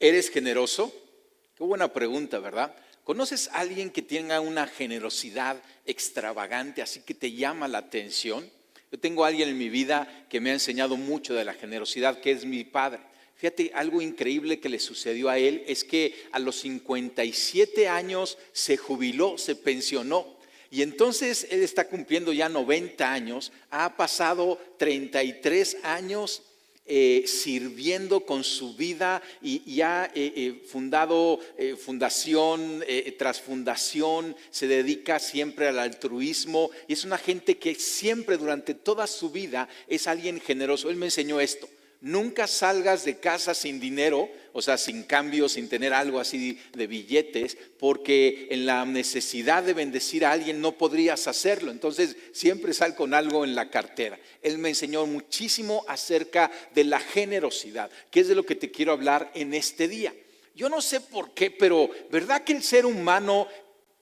¿Eres generoso? Qué buena pregunta, ¿verdad? ¿Conoces a alguien que tenga una generosidad extravagante, así que te llama la atención? Yo tengo a alguien en mi vida que me ha enseñado mucho de la generosidad, que es mi padre. Fíjate, algo increíble que le sucedió a él es que a los 57 años se jubiló, se pensionó. Y entonces él está cumpliendo ya 90 años, ha pasado 33 años sirviendo con su vida y ha fundado fundación tras fundación, se dedica siempre al altruismo y es una gente que siempre durante toda su vida es alguien generoso. Él me enseñó esto: nunca salgas de casa sin dinero, o sea, sin cambio, sin tener algo así de billetes, porque en la necesidad de bendecir a alguien no podrías hacerlo. Entonces, siempre sal con algo en la cartera. Él me enseñó muchísimo acerca de la generosidad, que es de lo que te quiero hablar en este día. Yo no sé por qué, pero ¿verdad que el ser humano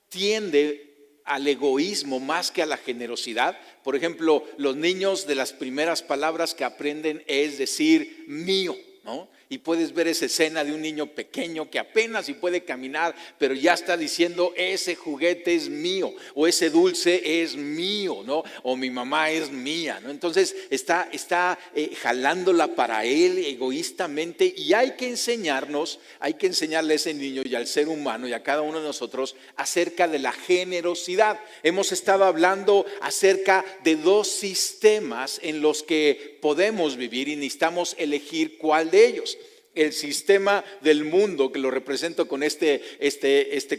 tiende al egoísmo más que a la generosidad? Por ejemplo, los niños, de las primeras palabras que aprenden es decir mío, ¿no? Y puedes ver esa escena de un niño pequeño que apenas si puede caminar, pero ya está diciendo ese juguete es mío, o ese dulce es mío, ¿no? O mi mamá es mía, ¿no? Entonces está jalándola para él egoístamente, y hay que enseñarle a ese niño y al ser humano y a cada uno de nosotros acerca de la generosidad. Hemos estado hablando acerca de dos sistemas en los que podemos vivir y necesitamos elegir cuál de ellos. El sistema del mundo, que lo represento con este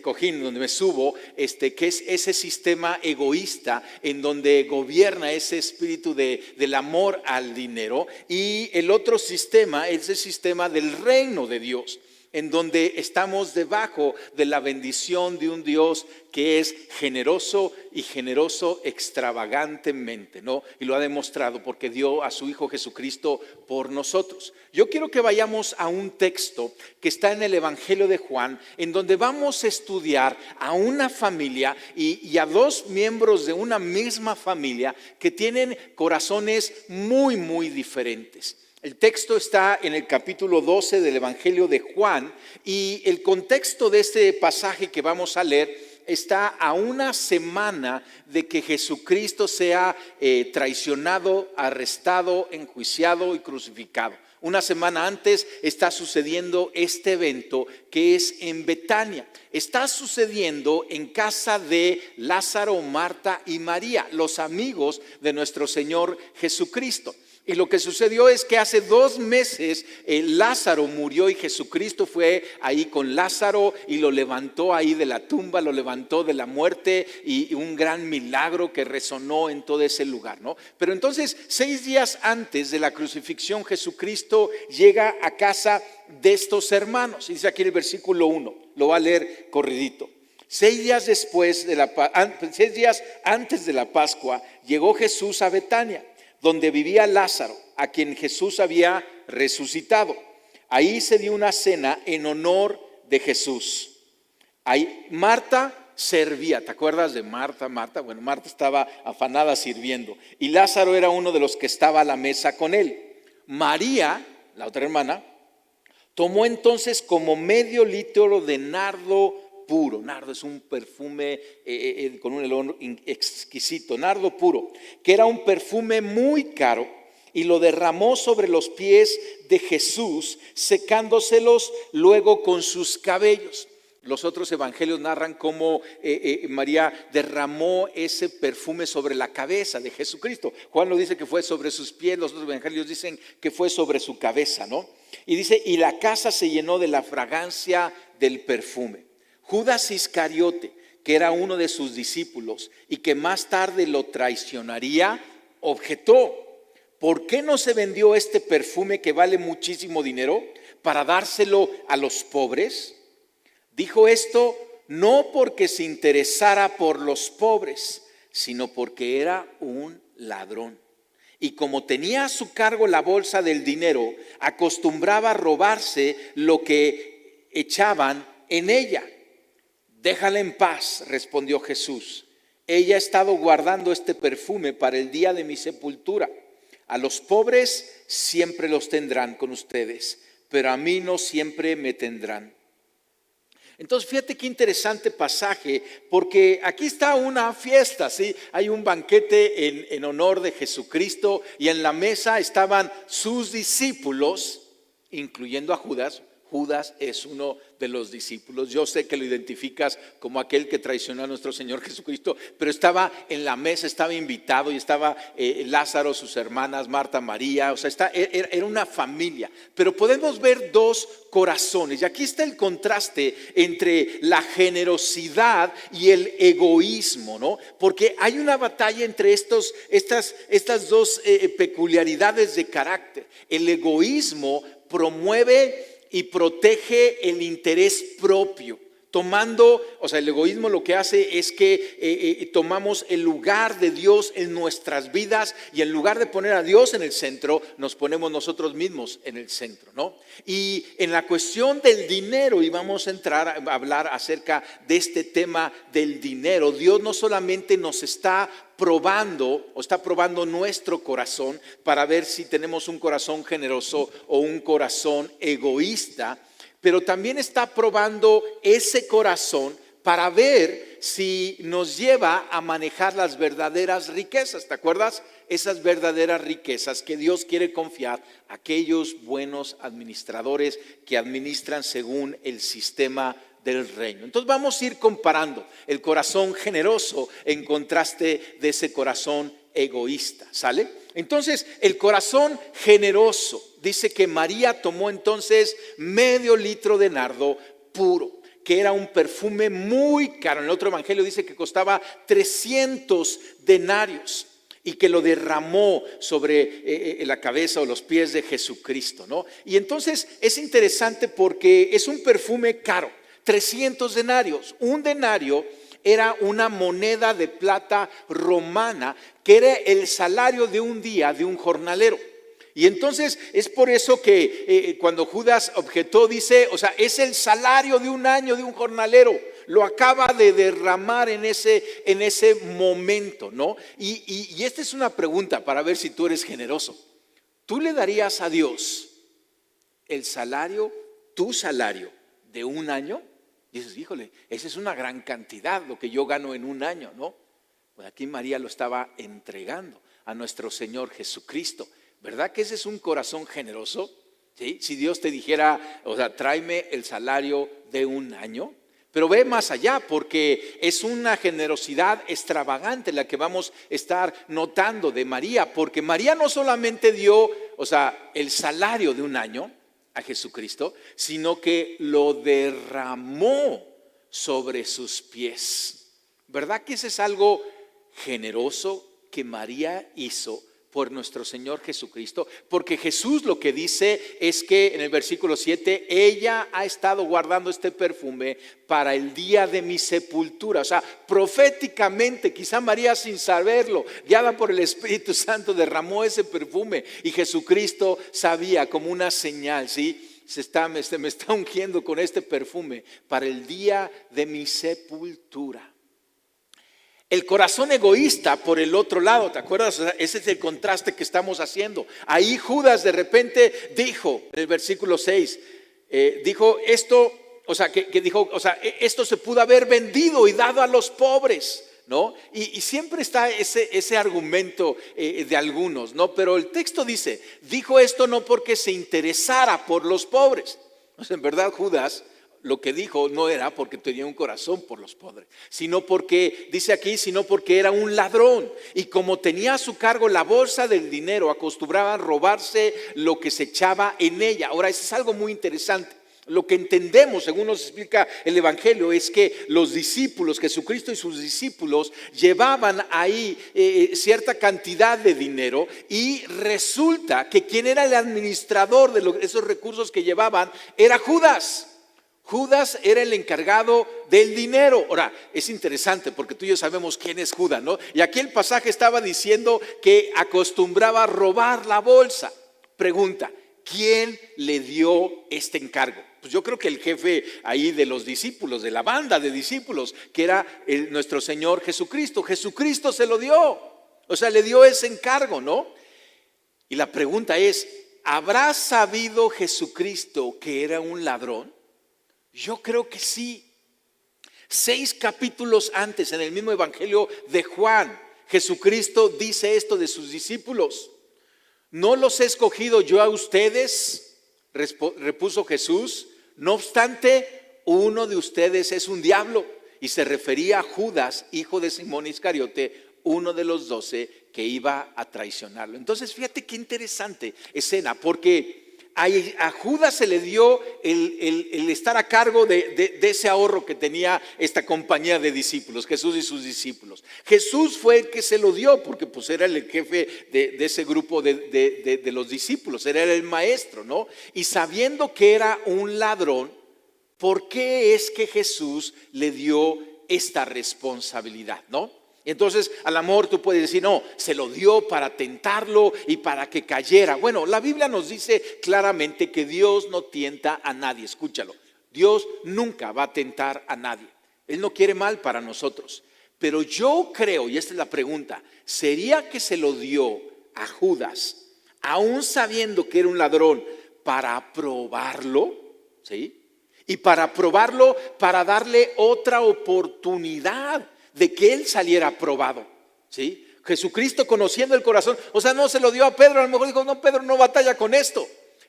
cojín donde me subo, que es ese sistema egoísta en donde gobierna ese espíritu del amor al dinero, y el otro sistema es el sistema del reino de Dios, en donde estamos debajo de la bendición de un Dios que es generoso y generoso extravagantemente, ¿no? Y lo ha demostrado porque dio a su Hijo Jesucristo por nosotros. Yo quiero que vayamos a un texto que está en el Evangelio de Juan, en donde vamos a estudiar a una familia y a dos miembros de una misma familia que tienen corazones muy, muy diferentes. El texto está en el capítulo 12 del Evangelio de Juan, y el contexto de este pasaje que vamos a leer está a una semana de que Jesucristo sea traicionado, arrestado, enjuiciado y crucificado. Una semana antes está sucediendo este evento que es en Betania. Está sucediendo en casa de Lázaro, Marta y María, los amigos de nuestro Señor Jesucristo. Y lo que sucedió es que hace 2 meses Lázaro murió, y Jesucristo fue ahí con Lázaro y lo levantó ahí de la tumba, lo levantó de la muerte, y un gran milagro que resonó en todo ese lugar, ¿no? Pero entonces 6 días antes de la crucifixión, Jesucristo llega a casa de estos hermanos. Dice aquí el versículo 1, lo va a leer corridito. 6 días antes de la Pascua llegó Jesús a Betania, donde vivía Lázaro, a quien Jesús había resucitado. Ahí se dio una cena en honor de Jesús. Ahí Marta servía. ¿Te acuerdas de Marta? Bueno, Marta estaba afanada sirviendo, y Lázaro era uno de los que estaba a la mesa con él. María, la otra hermana, tomó entonces como medio litro de nardo puro. Nardo es un perfume con un olor exquisito, nardo puro, que era un perfume muy caro, y lo derramó sobre los pies de Jesús, secándoselos luego con sus cabellos. Los otros evangelios narran cómo María derramó ese perfume sobre la cabeza de Jesucristo. Juan lo dice que fue sobre sus pies, los otros evangelios dicen que fue sobre su cabeza, ¿no? Y dice, y la casa se llenó de la fragancia del perfume. Judas Iscariote, que era uno de sus discípulos y que más tarde lo traicionaría, objetó: ¿por qué no se vendió este perfume que vale muchísimo dinero para dárselo a los pobres? Dijo esto no porque se interesara por los pobres, sino porque era un ladrón. Y como tenía a su cargo la bolsa del dinero, acostumbraba a robarse lo que echaban en ella. Déjala en paz, respondió Jesús. Ella ha estado guardando este perfume para el día de mi sepultura. A los pobres siempre los tendrán con ustedes, pero a mí no siempre me tendrán. Entonces, fíjate qué interesante pasaje, porque aquí está una fiesta, ¿sí? Hay un banquete en honor de Jesucristo y en la mesa estaban sus discípulos, incluyendo a Judas. Judas es uno de los discípulos. Yo sé que lo identificas como aquel que traicionó a nuestro Señor Jesucristo, pero estaba en la mesa, estaba invitado y estaba Lázaro, sus hermanas, Marta, María, o sea, era una familia. Pero podemos ver dos corazones y aquí está el contraste entre la generosidad y el egoísmo, ¿no? Porque hay una batalla entre estas dos peculiaridades de carácter. El egoísmo promueve y protege el interés propio. El egoísmo lo que hace es que tomamos el lugar de Dios en nuestras vidas y en lugar de poner a Dios en el centro, nos ponemos nosotros mismos en el centro, ¿no? Y en la cuestión del dinero, y vamos a entrar a hablar acerca de este tema del dinero, Dios no solamente nos está probando o está probando nuestro corazón para ver si tenemos un corazón generoso o un corazón egoísta, pero también está probando ese corazón para ver si nos lleva a manejar las verdaderas riquezas. ¿Te acuerdas? Esas verdaderas riquezas que Dios quiere confiar a aquellos buenos administradores que administran según el sistema del reino. Entonces vamos a ir comparando el corazón generoso en contraste de ese corazón egoísta, ¿sale? Entonces el corazón generoso dice que María tomó entonces medio litro de nardo puro, que era un perfume muy caro. En el otro evangelio dice que costaba 300 denarios y que lo derramó sobre la cabeza o los pies de Jesucristo, ¿no? Y entonces es interesante porque es un perfume caro. 300 denarios. Un denario era una moneda de plata romana que era el salario de un día de un jornalero. Y entonces es por eso que cuando Judas objetó dice, o sea, es el salario de un año de un jornalero. Lo acaba de derramar en ese momento, ¿no? Y esta es una pregunta para ver si tú eres generoso. ¿Tú le darías a Dios el salario, tu salario de un año? Y dices, híjole, esa es una gran cantidad lo que yo gano en un año, ¿no? Pues aquí María lo estaba entregando a nuestro Señor Jesucristo. ¿Verdad que ese es un corazón generoso? ¿Sí? Si Dios te dijera, o sea, tráeme el salario de un año. Pero ve más allá, porque es una generosidad extravagante la que vamos a estar notando de María, porque María no solamente dio, o sea, el salario de un año a Jesucristo, sino que lo derramó sobre sus pies. ¿Verdad que ese es algo generoso que María hizo por nuestro Señor Jesucristo? Porque Jesús lo que dice es que en el versículo 7, ella ha estado guardando este perfume para el día de mi sepultura. O sea, proféticamente, quizá María sin saberlo, guiada por el Espíritu Santo, derramó ese perfume y Jesucristo sabía como una señal, ¿sí? Me está ungiendo con este perfume para el día de mi sepultura. El corazón egoísta por el otro lado, ¿te acuerdas? O sea, ese es el contraste que estamos haciendo. Ahí Judas de repente dijo, en el versículo 6, dijo esto, o sea, que dijo, o sea, esto se pudo haber vendido y dado a los pobres, ¿no? Y siempre está ese argumento de algunos, ¿no? Pero el texto dice, dijo esto no porque se interesara por los pobres. O sea, en verdad Judas lo que dijo no era porque tenía un corazón por los pobres, sino porque, dice aquí, sino porque era un ladrón. Y como tenía a su cargo la bolsa del dinero, acostumbraba a robarse lo que se echaba en ella. Ahora, eso es algo muy interesante. Lo que entendemos, según nos explica el Evangelio, es que los discípulos, Jesucristo y sus discípulos, llevaban ahí cierta cantidad de dinero y resulta que quien era el administrador de esos recursos que llevaban era Judas. Judas era el encargado del dinero. Ahora, es interesante porque tú y yo sabemos quién es Judas, ¿no? Y aquí el pasaje estaba diciendo que acostumbraba a robar la bolsa. Pregunta, ¿quién le dio este encargo? Pues yo creo que el jefe ahí de los discípulos, de la banda de discípulos, que era nuestro Señor Jesucristo. Jesucristo se lo dio, o sea, le dio ese encargo, ¿no? Y la pregunta es, ¿habrá sabido Jesucristo que era un ladrón? Yo creo que sí. 6 capítulos antes, en el mismo Evangelio de Juan, Jesucristo dice esto de sus discípulos: ¿no los he escogido yo a ustedes?, repuso Jesús. No obstante, uno de ustedes es un diablo. Y se refería a Judas, hijo de Simón Iscariote, uno de los 12 que iba a traicionarlo. Entonces, fíjate qué interesante escena, porque a Judas se le dio el estar a cargo de ese ahorro que tenía esta compañía de discípulos, Jesús y sus discípulos. Jesús fue el que se lo dio, porque pues era el jefe de ese grupo de los discípulos, era el maestro, ¿no? Y sabiendo que era un ladrón, ¿por qué es que Jesús le dio esta responsabilidad, no? Entonces, al amor tú puedes decir, no, se lo dio para tentarlo y para que cayera. Bueno, la Biblia nos dice claramente que Dios no tienta a nadie. Escúchalo, Dios nunca va a tentar a nadie. Él no quiere mal para nosotros. Pero yo creo, y esta es la pregunta, ¿sería que se lo dio a Judas, aún sabiendo que era un ladrón, para probarlo? ¿Sí? Y para probarlo, para darle otra oportunidad de que él saliera aprobado, ¿sí? Jesucristo, conociendo el corazón, o sea, no se lo dio a Pedro. A lo mejor dijo, no, Pedro no batalla con esto,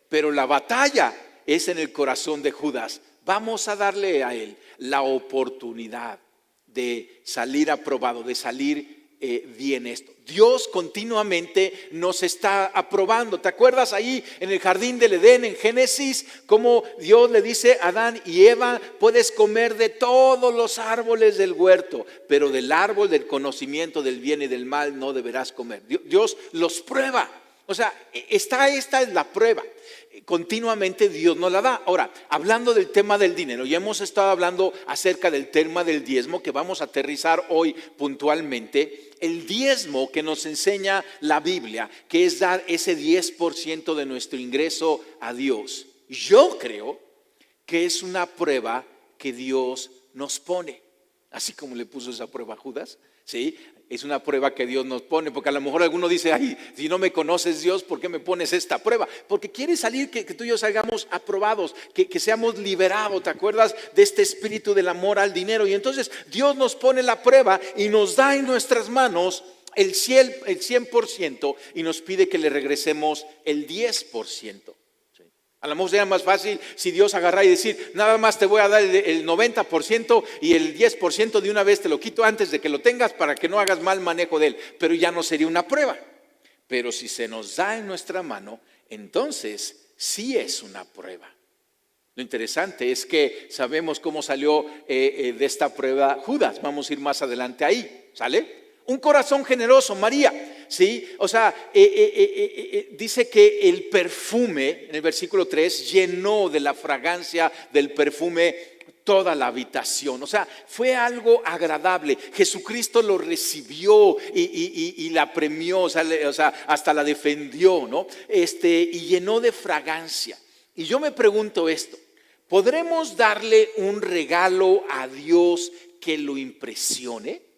pero la batalla es en el corazón de Judas. Vamos a darle a él la oportunidad de salir aprobado, de salir bien esto. Dios continuamente nos está aprobando. ¿Te acuerdas ahí en el jardín del Edén, en Génesis, cómo Dios le dice a Adán y Eva: puedes comer de todos los árboles del huerto, pero del árbol del conocimiento del bien y del mal no deberás comer? Dios los prueba. O sea, esta es la prueba. Continuamente Dios nos la da. Ahora, hablando del tema del dinero, ya hemos estado hablando acerca del tema del diezmo, que vamos a aterrizar hoy puntualmente. El diezmo que nos enseña la Biblia, que es dar ese 10% de nuestro ingreso a Dios, yo creo que es una prueba que Dios nos pone, así como le puso esa prueba a Judas, ¿sí? Es una prueba que Dios nos pone, porque a lo mejor alguno dice, ay, si no me conoces, Dios, ¿por qué me pones esta prueba? Porque quiere salir que tú y yo salgamos aprobados, que seamos liberados. ¿Te acuerdas de este espíritu del amor al dinero? Y entonces Dios nos pone la prueba y nos da en nuestras manos el 100% y nos pide que le regresemos el 10%. A lo mejor sería más fácil si Dios agarra y decir, nada más te voy a dar el 90% y el 10% de una vez te lo quito antes de que lo tengas, para que no hagas mal manejo de él. Pero ya no sería una prueba. Pero si se nos da en nuestra mano, entonces sí es una prueba. Lo interesante es que sabemos cómo salió de esta prueba Judas. Vamos a ir más adelante ahí, ¿sale? Un corazón generoso, María. ¿Sí? O sea, dice que el perfume, en el versículo 3, llenó de la fragancia del perfume toda la habitación. O sea, fue algo agradable. Jesucristo lo recibió y la premió, o sea, hasta la defendió, ¿no? Y llenó de fragancia. Y yo me pregunto esto: ¿podremos darle un regalo a Dios que lo impresione?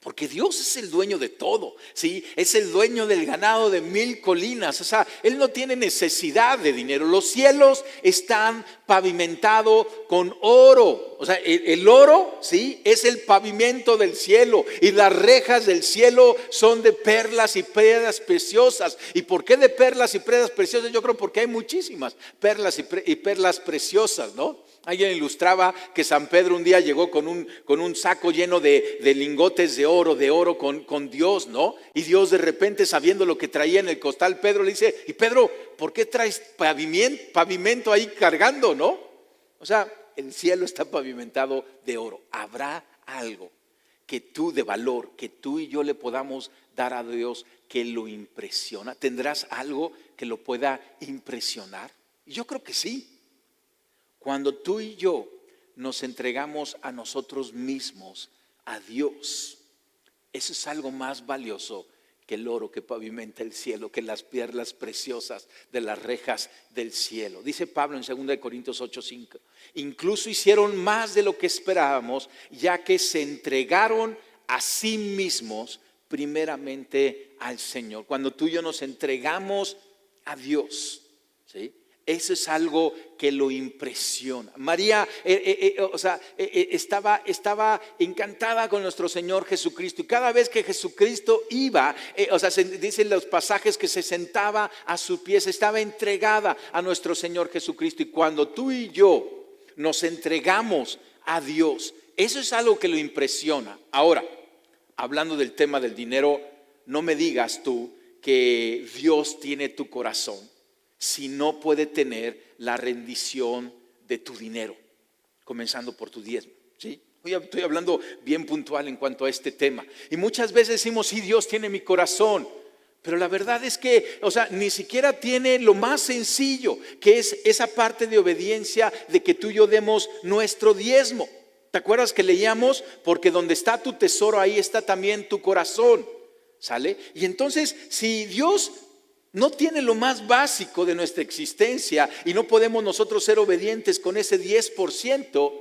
Porque Dios es el dueño de todo, ¿sí? Es el dueño del ganado de 1000 colinas. O sea, Él no tiene necesidad de dinero. Los cielos están pavimentados con oro. O sea, el oro, ¿sí?, es el pavimento del cielo. Y las rejas del cielo son de perlas y piedras preciosas. ¿Y por qué de perlas y piedras preciosas? Yo creo porque hay muchísimas perlas y perlas preciosas, ¿no? Alguien ilustraba que San Pedro un día llegó con un saco lleno de lingotes de oro con Dios, ¿no? Y Dios, de repente, sabiendo lo que traía en el costal, Pedro le dice, y Pedro, ¿por qué traes pavimento ahí cargando, no? O sea, el cielo está pavimentado de oro. ¿Habrá algo que tú, de valor, que tú y yo le podamos dar a Dios, que lo impresiona? ¿Tendrás algo que lo pueda impresionar? Yo creo que sí. Cuando tú y yo nos entregamos a nosotros mismos, a Dios, eso es algo más valioso que el oro que pavimenta el cielo, que las perlas preciosas de las rejas del cielo. Dice Pablo en 2 Corintios 8:5, incluso hicieron más de lo que esperábamos, ya que se entregaron a sí mismos primeramente al Señor. Cuando tú y yo nos entregamos a Dios, ¿sí? Eso es algo que lo impresiona. María, estaba encantada con nuestro Señor Jesucristo. Y cada vez que Jesucristo iba, se dicen los pasajes que se sentaba a sus pies, estaba entregada a nuestro Señor Jesucristo. Y cuando tú y yo nos entregamos a Dios, eso es algo que lo impresiona. Ahora, hablando del tema del dinero, no me digas tú que Dios tiene tu corazón si no puede tener la rendición de tu dinero, comenzando por tu diezmo, ¿sí? Hoy estoy hablando bien puntual en cuanto a este tema. Y muchas veces decimos, sí, Dios tiene mi corazón, pero la verdad es que, ni siquiera tiene lo más sencillo, que es esa parte de obediencia de que tú y yo demos nuestro diezmo. ¿Te acuerdas que leíamos? Porque donde está tu tesoro, ahí está también tu corazón, ¿sale? Y entonces, si Dios no tiene lo más básico de nuestra existencia y no podemos nosotros ser obedientes con ese 10%,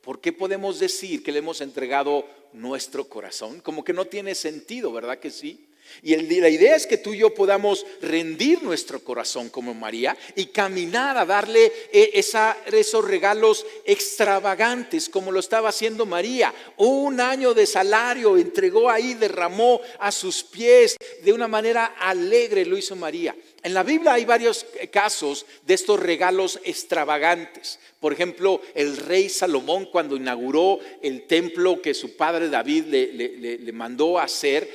¿por qué podemos decir que le hemos entregado nuestro corazón? Como que no tiene sentido, ¿verdad que sí? Y la idea es que tú y yo podamos rendir nuestro corazón como María y caminar a darle esos regalos extravagantes como lo estaba haciendo María. 1 año de salario entregó ahí, derramó a sus pies de una manera alegre, lo hizo María. En la Biblia hay varios casos de estos regalos extravagantes. Por ejemplo, el rey Salomón, cuando inauguró el templo que su padre David le mandó a hacer,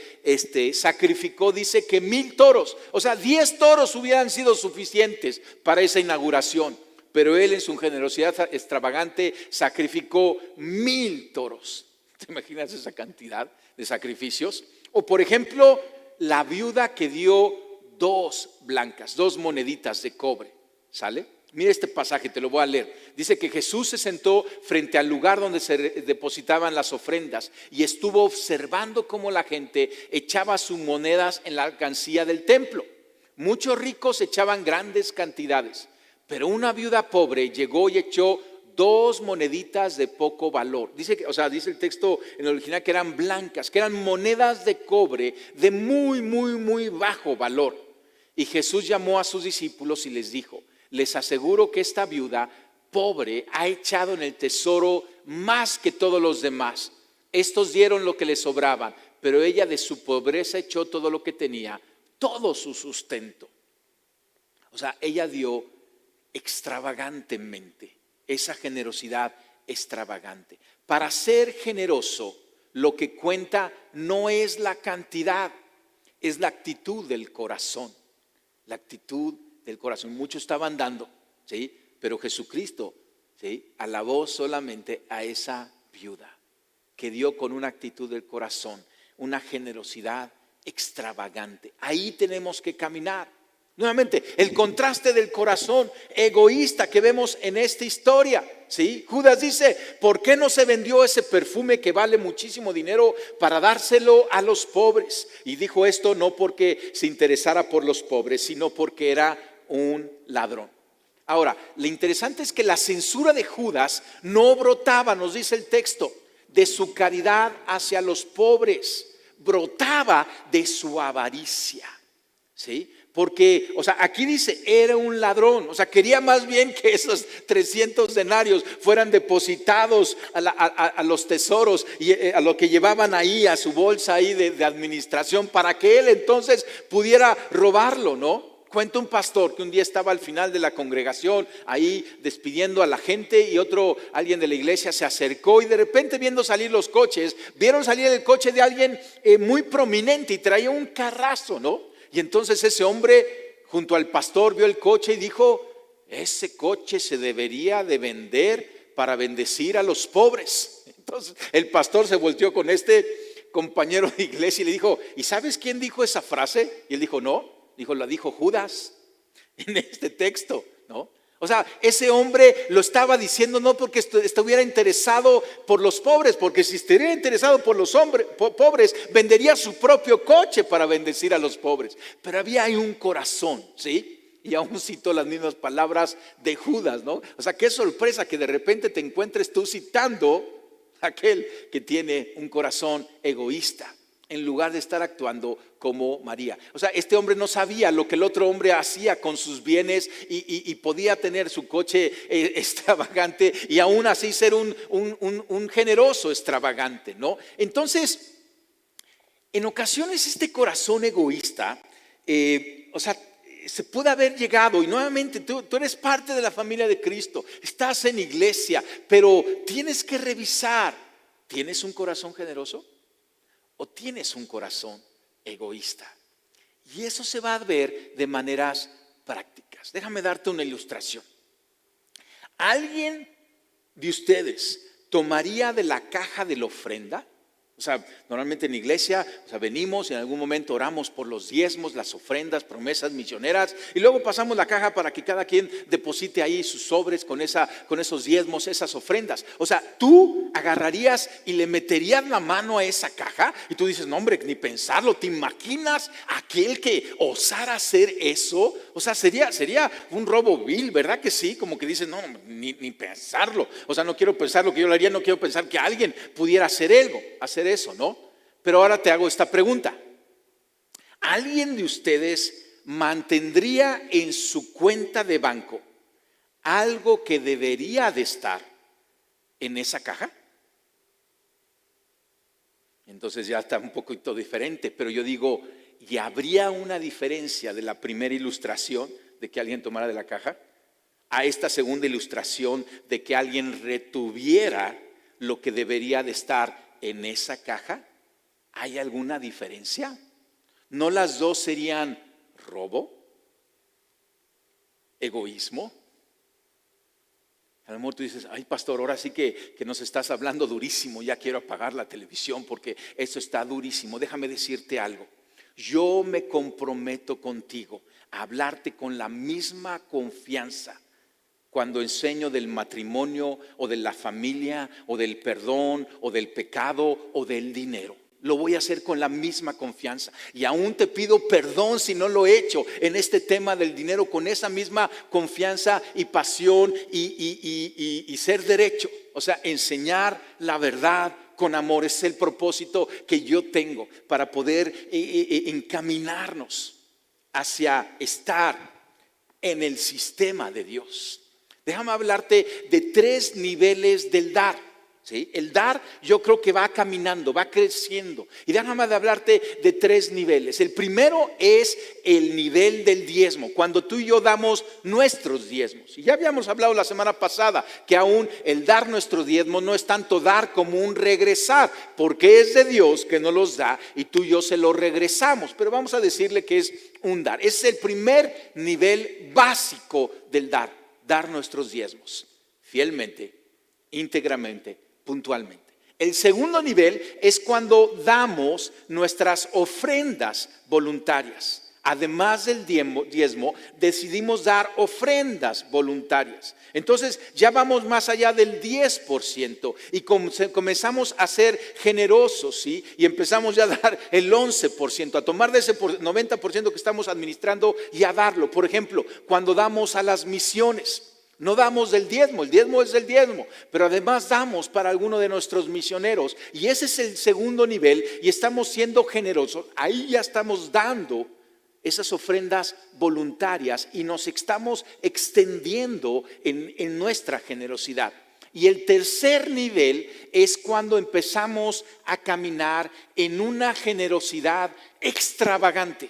sacrificó, dice que 1,000 toros, 10 toros hubieran sido suficientes para esa inauguración. Pero él en su generosidad extravagante sacrificó 1,000 toros. ¿Te imaginas esa cantidad de sacrificios? O por ejemplo, la viuda que dio 2 blancas, 2 moneditas de cobre, ¿sale? Mira este pasaje, te lo voy a leer. Dice que Jesús se sentó frente al lugar donde se depositaban las ofrendas y estuvo observando cómo la gente echaba sus monedas en la alcancía del templo. Muchos ricos echaban grandes cantidades, pero una viuda pobre llegó y echó 2 moneditas de poco valor. Dice el texto en el original que eran blancas, que eran monedas de cobre de muy, muy, muy bajo valor. Y Jesús llamó a sus discípulos y les dijo: les aseguro que esta viuda pobre ha echado en el tesoro más que todos los demás. Estos dieron lo que les sobraba, pero ella de su pobreza echó todo lo que tenía, todo su sustento. Ella dio extravagantemente, esa generosidad extravagante. Para ser generoso, lo que cuenta no es la cantidad, es la actitud del corazón. La actitud del corazón. Muchos estaban dando, ¿sí? Pero Jesucristo, ¿sí?, alabó solamente a esa viuda que dio con una actitud del corazón, una generosidad extravagante. Ahí tenemos que caminar. Nuevamente, el contraste del corazón egoísta que vemos en esta historia, ¿sí? Judas dice: ¿por qué no se vendió ese perfume que vale muchísimo dinero para dárselo a los pobres? Y dijo esto no porque se interesara por los pobres, sino porque era un ladrón. Ahora, lo interesante es que la censura de Judas no brotaba, nos dice el texto, de su caridad hacia los pobres, brotaba de su avaricia, ¿sí? Porque, aquí dice, era un ladrón. Quería más bien que esos 300 denarios fueran depositados a los tesoros y a lo que llevaban ahí, a su bolsa ahí de administración, para que él entonces pudiera robarlo, ¿no? Cuenta un pastor que un día estaba al final de la congregación ahí despidiendo a la gente y alguien de la iglesia se acercó y de repente, viendo salir los coches, vieron salir el coche de alguien muy prominente y traía un carrazo, ¿no? Y entonces ese hombre junto al pastor vio el coche y dijo: ese coche se debería de vender para bendecir a los pobres. Entonces el pastor se volteó con este compañero de iglesia y le dijo: ¿y sabes quién dijo esa frase? Y él dijo: no, la dijo Judas en este texto, ¿no? Ese hombre lo estaba diciendo no porque estuviera interesado por los pobres, porque si estuviera interesado por los pobres, vendería su propio coche para bendecir a los pobres. Pero había ahí un corazón, ¿sí? Y aún citó las mismas palabras de Judas, ¿no? Qué sorpresa que de repente te encuentres tú citando a aquel que tiene un corazón egoísta. en lugar de estar actuando como María. O sea, este hombre no sabía lo que el otro hombre hacía con sus bienes y podía tener su coche extravagante y aún así ser un generoso extravagante, ¿no? Entonces, en ocasiones este corazón egoísta, se puede haber llegado, y nuevamente tú eres parte de la familia de Cristo, estás en iglesia, pero tienes que revisar, ¿tienes un corazón generoso? ¿O tienes un corazón egoísta? Y eso se va a ver de maneras prácticas. Déjame darte una ilustración. ¿Alguien de ustedes tomaría de la caja de la ofrenda? O sea, normalmente en la iglesia, venimos y en algún momento oramos por los diezmos, las ofrendas, promesas misioneras, y luego pasamos la caja para que cada quien deposite ahí sus sobres con esos diezmos, esas ofrendas. O sea, tú agarrarías y le meterías la mano a esa caja y tú dices, no hombre, ni pensarlo. ¿Te imaginas aquel que osara hacer eso? O sea, sería un robo vil, ¿verdad que sí? Como que dices, no, ni pensarlo. O sea, no quiero pensar lo que yo le haría, no quiero pensar que alguien pudiera hacer eso, ¿no? Pero ahora te hago esta pregunta. ¿Alguien de ustedes mantendría en su cuenta de banco algo que debería de estar en esa caja? Entonces ya está un poquito diferente, pero yo digo, ¿y habría una diferencia de la primera ilustración de que alguien tomara de la caja a esta segunda ilustración de que alguien retuviera lo que debería de estar en esa caja? ¿Hay alguna diferencia? ¿No las dos serían robo? ¿Egoísmo? A lo mejor tú dices, ay pastor, ahora sí que nos estás hablando durísimo, ya quiero apagar la televisión porque eso está durísimo. Déjame decirte algo, yo me comprometo contigo a hablarte con la misma confianza cuando enseño del matrimonio o de la familia o del perdón o del pecado o del dinero. Lo voy a hacer con la misma confianza y aún te pido perdón si no lo he hecho en este tema del dinero con esa misma confianza y pasión y ser derecho. O sea, enseñar la verdad con amor es el propósito que yo tengo para poder encaminarnos hacia estar en el sistema de Dios. Déjame hablarte de 3 niveles del dar. ¿Sí? El dar yo creo que va caminando, va creciendo. Y déjame hablarte de 3 niveles. El primero es el nivel del diezmo, cuando tú y yo damos nuestros diezmos. Y ya habíamos hablado la semana pasada que aún el dar nuestro diezmo no es tanto dar como un regresar, porque es de Dios que nos los da y tú y yo se lo regresamos. Pero vamos a decirle que es un dar. Es el primer nivel básico del dar nuestros diezmos, fielmente, íntegramente, puntualmente. El segundo nivel es cuando damos nuestras ofrendas voluntarias. Además del diezmo, decidimos dar ofrendas voluntarias. Entonces ya vamos más allá del 10% y comenzamos a ser generosos, ¿sí? Y empezamos ya a dar el 11%, a tomar de ese 90% que estamos administrando y a darlo. Por ejemplo, cuando damos a las misiones. No damos del diezmo, el diezmo es del diezmo, pero además damos para alguno de nuestros misioneros. Y ese es el segundo nivel y estamos siendo generosos. Ahí ya estamos dando esas ofrendas voluntarias y nos estamos extendiendo en nuestra generosidad. Y el tercer nivel es cuando empezamos a caminar en una generosidad extravagante.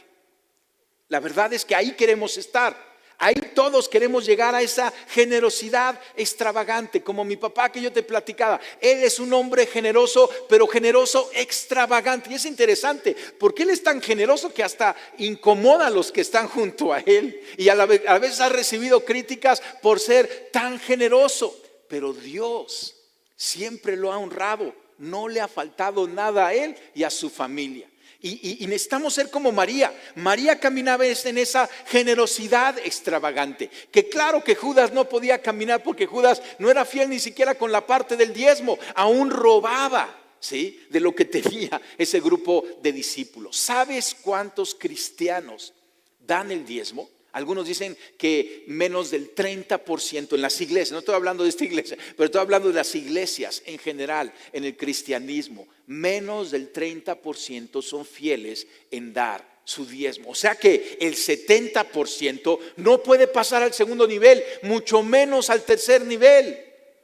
La verdad es que ahí queremos estar. Ahí todos queremos llegar a esa generosidad extravagante, como mi papá que yo te platicaba. Él es un hombre generoso, pero generoso extravagante. Y es interesante, porque él es tan generoso que hasta incomoda a los que están junto a él. Y a veces ha recibido críticas por ser tan generoso. Pero Dios siempre lo ha honrado. No le ha faltado nada a él y a su familia. Y necesitamos ser como María. María caminaba en esa generosidad extravagante. Que claro que Judas no podía caminar porque Judas no era fiel ni siquiera con la parte del diezmo. Aún robaba, ¿sí?, de lo que tenía ese grupo de discípulos. ¿Sabes cuántos cristianos dan el diezmo? Algunos dicen que menos del 30% en las iglesias, no estoy hablando de esta iglesia, pero estoy hablando de las iglesias en general, en el cristianismo, menos del 30% son fieles en dar su diezmo. O sea que el 70% no puede pasar al segundo nivel, mucho menos al tercer nivel,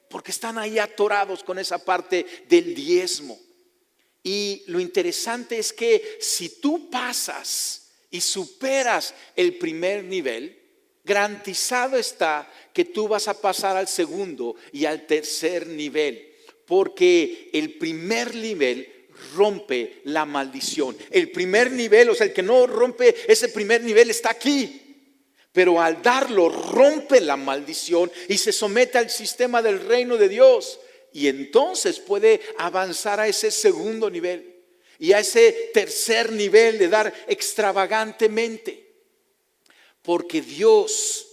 porque están ahí atorados con esa parte del diezmo. Y lo interesante es que si tú pasas y superas el primer nivel, garantizado está que tú vas a pasar al segundo y al tercer nivel, porque el primer nivel rompe la maldición. El primer nivel, o sea, el que no rompe ese primer nivel está aquí, pero al darlo rompe la maldición y se somete al sistema del reino de Dios. Y entonces puede avanzar a ese segundo nivel y a ese tercer nivel de dar extravagantemente. Porque Dios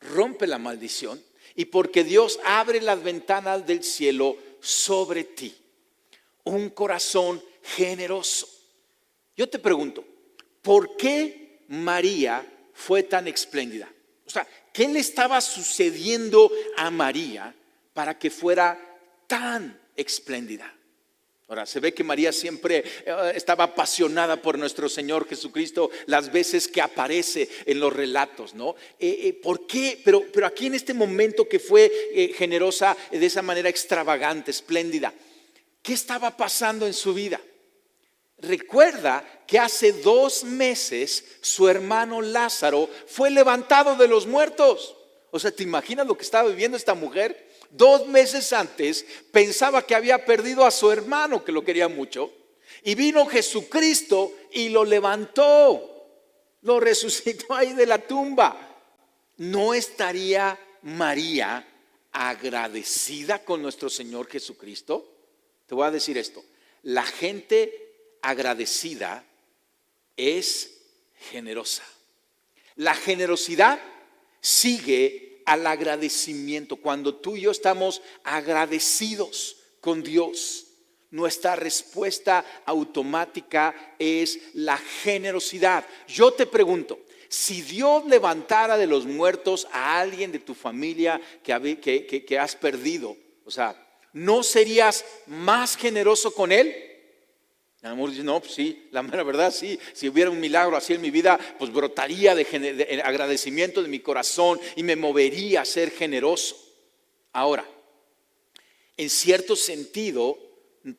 rompe la maldición y porque Dios abre las ventanas del cielo sobre ti. Un corazón generoso. Yo te pregunto, ¿por qué María fue tan espléndida? O sea, ¿qué le estaba sucediendo a María para que fuera tan espléndida? Ahora, se ve que María siempre estaba apasionada por nuestro Señor Jesucristo las veces que aparece en los relatos, ¿no? ¿Por qué? Pero aquí en este momento que fue generosa de esa manera extravagante, espléndida, ¿qué estaba pasando en su vida? Recuerda que hace 2 meses su hermano Lázaro fue levantado de los muertos. O sea, ¿te imaginas lo que estaba viviendo esta mujer? 2 meses antes pensaba que había perdido a su hermano, que lo quería mucho, y vino Jesucristo y lo levantó, lo resucitó ahí de la tumba. ¿No estaría María agradecida con nuestro Señor Jesucristo? Te voy a decir esto: la gente agradecida es generosa. La generosidad sigue al agradecimiento. Cuando tú y yo estamos agradecidos con Dios, nuestra respuesta automática es la generosidad. Yo te pregunto, si Dios levantara de los muertos a alguien de tu familia que has perdido, o sea, ¿no serías más generoso con él? A lo mejor dice, no, pues sí, la mera verdad, sí. Si hubiera un milagro así en mi vida, pues brotaría de agradecimiento de mi corazón y me movería a ser generoso. Ahora, en cierto sentido,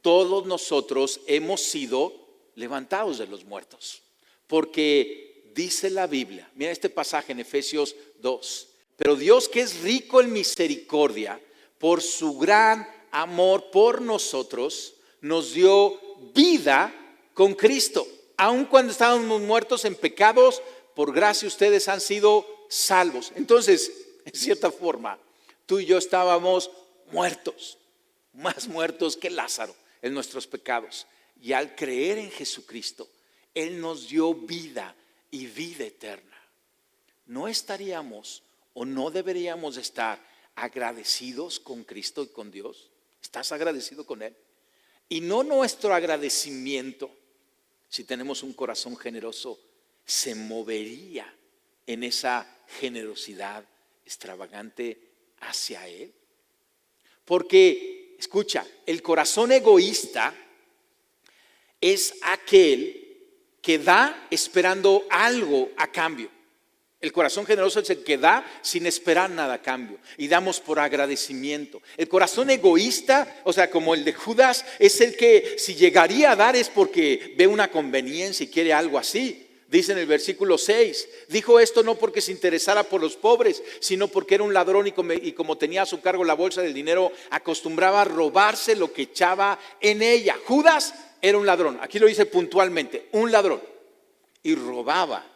todos nosotros hemos sido levantados de los muertos, porque dice la Biblia, mira este pasaje en Efesios 2, pero Dios, que es rico en misericordia, por su gran amor por nosotros, nos dio vida con Cristo. Aun cuando estábamos muertos en pecados, por gracia ustedes han sido salvos. Entonces, en cierta forma, tú y yo estábamos muertos, más muertos que Lázaro en nuestros pecados. Y al creer en Jesucristo, Él nos dio vida y vida eterna. ¿No estaríamos o no deberíamos estar agradecidos con Cristo y con Dios? ¿Estás agradecido con Él? Y no nuestro agradecimiento, si tenemos un corazón generoso, se movería en esa generosidad extravagante hacia Él. Porque, escucha, el corazón egoísta es aquel que da esperando algo a cambio. El corazón generoso es el que da sin esperar nada a cambio y damos por agradecimiento. El corazón egoísta, o sea, como el de Judas, es el que si llegaría a dar es porque ve una conveniencia y quiere algo así. Dice en el versículo 6, dijo esto no porque se interesara por los pobres, sino porque era un ladrón y como tenía a su cargo la bolsa del dinero, acostumbraba a robarse lo que echaba en ella. Judas era un ladrón, aquí lo dice puntualmente, un ladrón, y robaba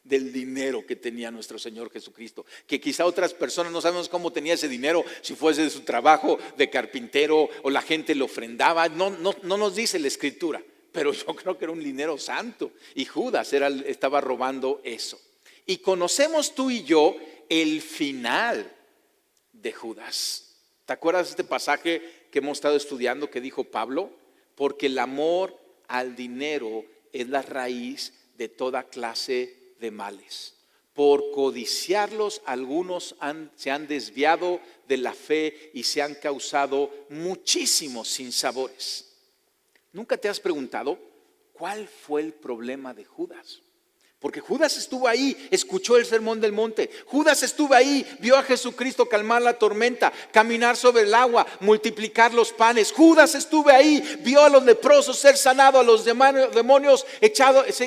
del dinero que tenía nuestro Señor Jesucristo, que quizá otras personas no sabemos cómo tenía ese dinero, si fuese de su trabajo de carpintero o la gente le ofrendaba, no nos dice la Escritura, pero yo creo que era un dinero santo y Judas estaba robando eso. Y conocemos tú y yo el final de Judas. ¿Te acuerdas de este pasaje que hemos estado estudiando que dijo Pablo? Porque el amor al dinero es la raíz de toda clase de males. Por codiciarlos, algunos se han desviado de la fe y se han causado muchísimos sinsabores. ¿Nunca te has preguntado cuál fue el problema de Judas? Porque Judas estuvo ahí, escuchó el sermón del monte. Judas estuvo ahí, vio a Jesucristo calmar la tormenta, caminar sobre el agua, multiplicar los panes. Judas estuvo ahí, vio a los leprosos ser sanados, a los demonios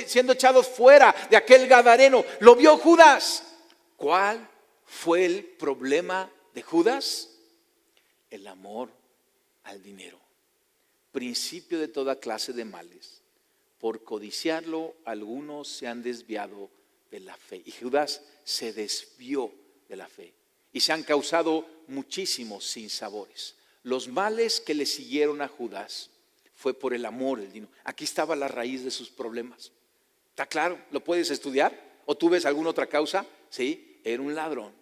siendo echados fuera de aquel gadareno. Lo vio Judas. ¿Cuál fue el problema de Judas? El amor al dinero. Principio de toda clase de males. Por codiciarlo, algunos se han desviado de la fe. Y Judas se desvió de la fe. Y se han causado muchísimos sinsabores. Los males que le siguieron a Judas fue por el amor al dinero. Aquí estaba la raíz de sus problemas. ¿Está claro? ¿Lo puedes estudiar? ¿O tú ves alguna otra causa? Sí, era un ladrón.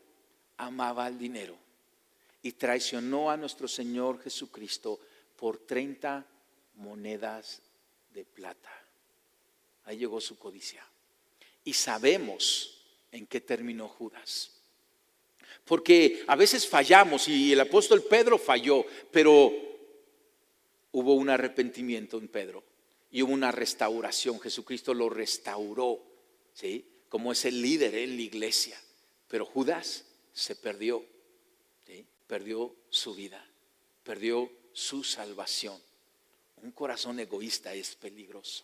Amaba el dinero. Y traicionó a nuestro Señor Jesucristo por 30 monedas de plata. Ahí llegó su codicia. Y sabemos en qué terminó Judas. Porque a veces fallamos y el apóstol Pedro falló, pero hubo un arrepentimiento en Pedro y hubo una restauración. Jesucristo lo restauró, ¿sí? Como es el líder en la iglesia. Pero Judas se perdió, ¿sí? Perdió su vida, perdió su salvación. Un corazón egoísta es peligroso.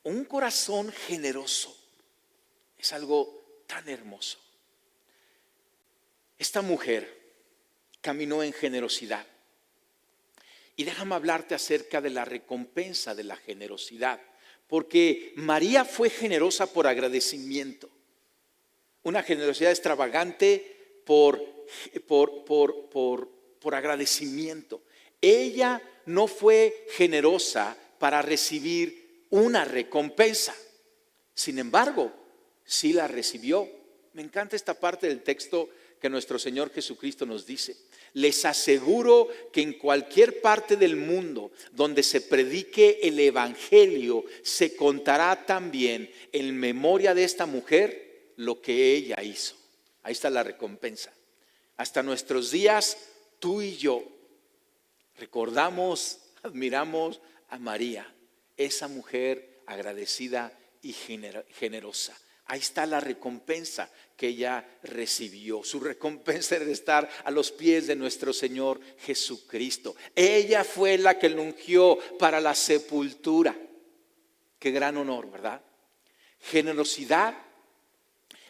Un corazón generoso es algo tan hermoso. Esta mujer caminó en generosidad. Y déjame hablarte acerca de la recompensa de la generosidad. Porque María fue generosa por agradecimiento. Una generosidad extravagante por agradecimiento. Ella no fue generosa para recibir una recompensa. Sin embargo, sí la recibió. Me encanta esta parte del texto que nuestro Señor Jesucristo nos dice. Les aseguro que en cualquier parte del mundo donde se predique el evangelio, se contará también en memoria de esta mujer lo que ella hizo. Ahí está la recompensa. Hasta nuestros días, tú y yo recordamos, admiramos a María, esa mujer agradecida y generosa. Ahí está la recompensa que ella recibió. Su recompensa era estar a los pies de nuestro Señor Jesucristo. Ella fue la que lo ungió para la sepultura. Qué gran honor, ¿verdad? Generosidad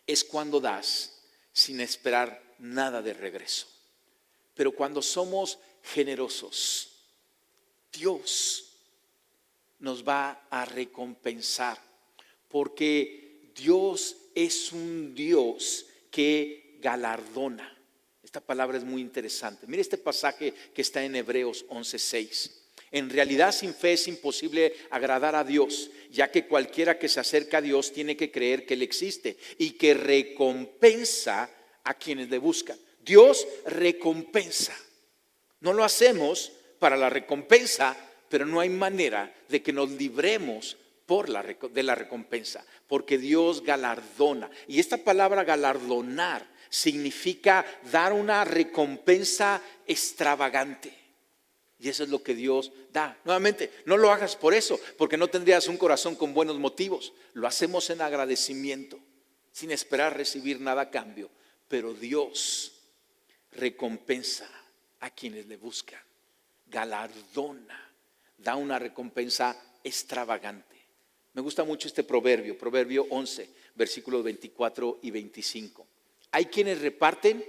es cuando das sin esperar nada de regreso. Pero cuando somos generosos, Dios nos va a recompensar, porque Dios es un Dios que galardona. Esta palabra es muy interesante. Mire este pasaje que está en Hebreos 11:6. En realidad, sin fe es imposible agradar a Dios, ya que cualquiera que se acerca a Dios tiene que creer que Él existe y que recompensa a quienes le buscan. Dios recompensa. No lo hacemos para la recompensa, pero no hay manera de que nos libremos de la recompensa, porque Dios galardona. Y esta palabra galardonar significa dar una recompensa extravagante. Y eso es lo que Dios da. Nuevamente, no lo hagas por eso, porque no tendrías un corazón con buenos motivos. Lo hacemos en agradecimiento, sin esperar recibir nada a cambio. Pero Dios recompensa a quienes le buscan, galardona, da una recompensa extravagante. Me gusta mucho este proverbio 11, versículos 24 y 25. Hay quienes reparten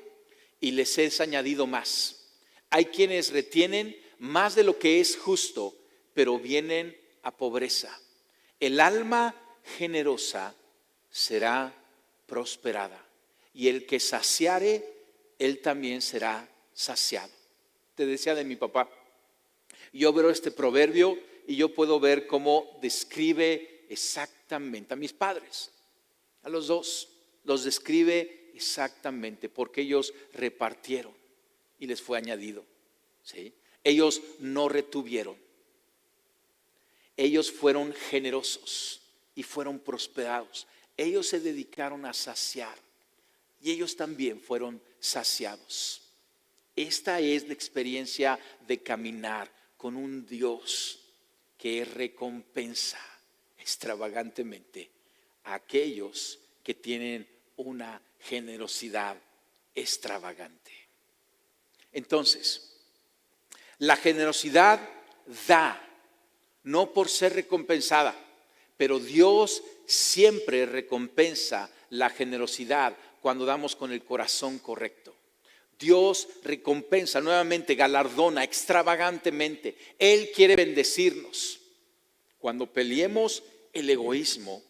y les es añadido más. Hay quienes retienen más de lo que es justo, pero vienen a pobreza. El alma generosa será prosperada, y el que saciare, él también será saciado. Te decía de mi papá, yo veo este proverbio y yo puedo ver cómo describe exactamente a mis padres, a los dos, los describe exactamente, porque ellos repartieron y les fue añadido, ¿sí? Ellos no retuvieron, ellos fueron generosos y fueron prosperados. ellos se dedicaron a saciar y ellos también fueron saciados. Esta es la experiencia de caminar con un Dios que recompensa extravagantemente a aquellos que tienen una generosidad extravagante. Entonces, la generosidad da, no por ser recompensada, pero Dios siempre recompensa la generosidad cuando damos con el corazón correcto. Dios recompensa, nuevamente galardona extravagantemente. Él quiere bendecirnos. Cuando peleemos el egoísmo,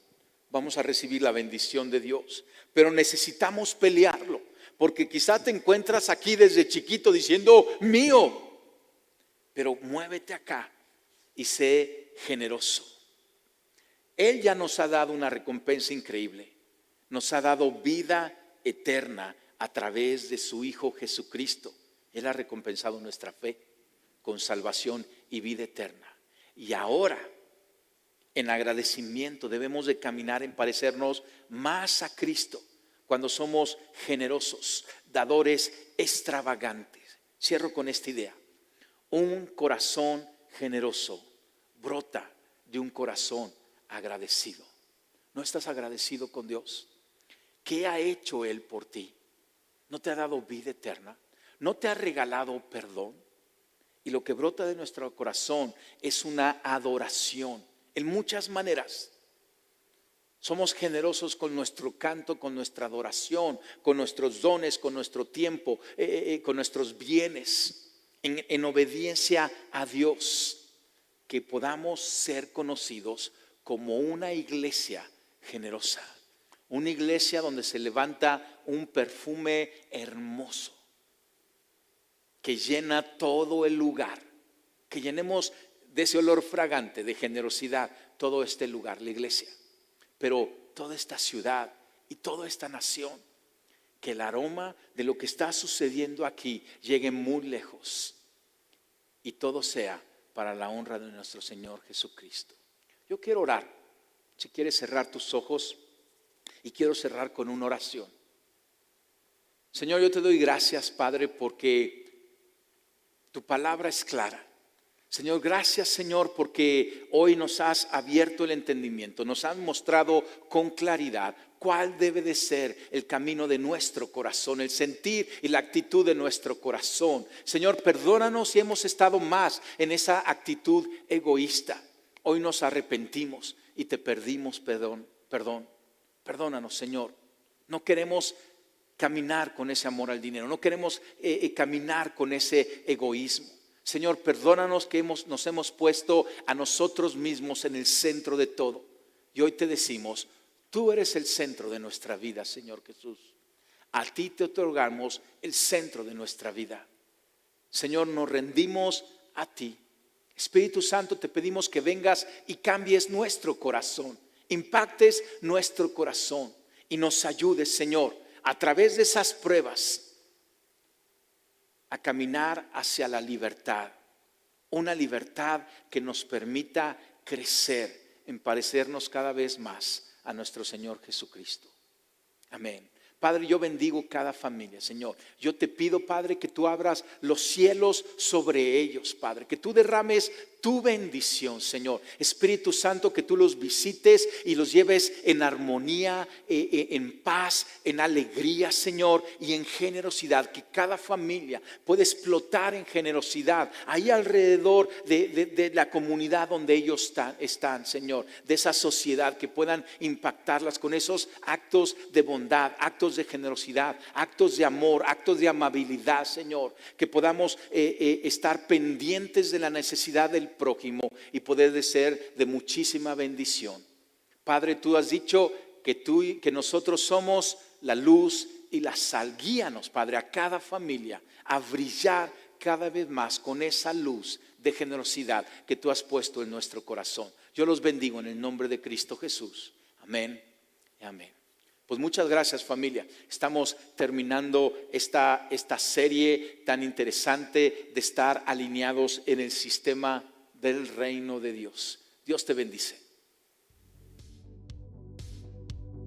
vamos a recibir la bendición de Dios. Pero necesitamos pelearlo, porque quizá te encuentras aquí desde chiquito diciendo mío. Pero muévete acá y sé generoso. Él ya nos ha dado una recompensa increíble. Nos ha dado vida eterna a través de su Hijo Jesucristo. Él ha recompensado nuestra fe con salvación y vida eterna. Y ahora, en agradecimiento, debemos de caminar en parecernos más a Cristo cuando somos generosos, dadores extravagantes. Cierro con esta idea. Un corazón generoso brota de un corazón agradecido. ¿No estás agradecido con Dios? ¿Qué ha hecho Él por ti? ¿No te ha dado vida eterna? ¿No te ha regalado perdón? Y lo que brota de nuestro corazón es una adoración en muchas maneras. Somos generosos con nuestro canto, con nuestra adoración, con nuestros dones, con nuestro tiempo, con nuestros bienes, en obediencia a Dios. Que podamos ser conocidos como una iglesia generosa. Una iglesia donde se levanta un perfume hermoso que llena todo el lugar. Que llenemos de ese olor fragante, de generosidad, todo este lugar, la iglesia. Pero toda esta ciudad y toda esta nación, que el aroma de lo que está sucediendo aquí llegue muy lejos y todo sea para la honra de nuestro Señor Jesucristo. Yo quiero orar. Si quieres cerrar tus ojos, y quiero cerrar con una oración. Señor, yo te doy gracias, Padre, porque tu palabra es clara. Señor, gracias, Señor, porque hoy nos has abierto el entendimiento, nos has mostrado con claridad cuál debe de ser el camino de nuestro corazón, el sentir y la actitud de nuestro corazón. Señor, perdónanos si hemos estado más en esa actitud egoísta. Hoy nos arrepentimos y te pedimos perdón. Perdónanos, Señor. No queremos caminar con ese amor al dinero, no queremos caminar con ese egoísmo. Señor, perdónanos que nos hemos puesto a nosotros mismos en el centro de todo. Y hoy te decimos, tú eres el centro de nuestra vida, Señor Jesús. A ti te otorgamos el centro de nuestra vida. Señor, nos rendimos a ti. Espíritu Santo, te pedimos que vengas y cambies nuestro corazón, impactes nuestro corazón y nos ayudes, Señor, a través de esas pruebas a caminar hacia la libertad, una libertad que nos permita crecer en parecernos cada vez más a nuestro Señor Jesucristo. Amén. Padre, yo bendigo cada familia, Señor. Yo te pido, Padre, que tú abras los cielos sobre ellos, Padre. Que tú derrames tu bendición, Señor. Espíritu Santo, que tú los visites y los lleves en armonía, en paz, en alegría, Señor, y en generosidad. Que cada familia pueda explotar en generosidad ahí alrededor de la comunidad donde ellos están, Señor. De esa sociedad, que puedan impactarlas con esos actos de bondad, actos de generosidad, actos de amor, actos de amabilidad, Señor. Que podamos estar pendientes de la necesidad del prójimo y poder de ser de muchísima bendición. Padre, tú has dicho que nosotros somos la luz y la sal. Guíanos, Padre, a cada familia a brillar cada vez más con esa luz de generosidad que tú has puesto en nuestro corazón. Yo los bendigo en el nombre de Cristo Jesús. Amén y amén. Pues muchas gracias, familia. Estamos terminando esta serie tan interesante de estar alineados en el sistema del reino de Dios. Dios te bendice.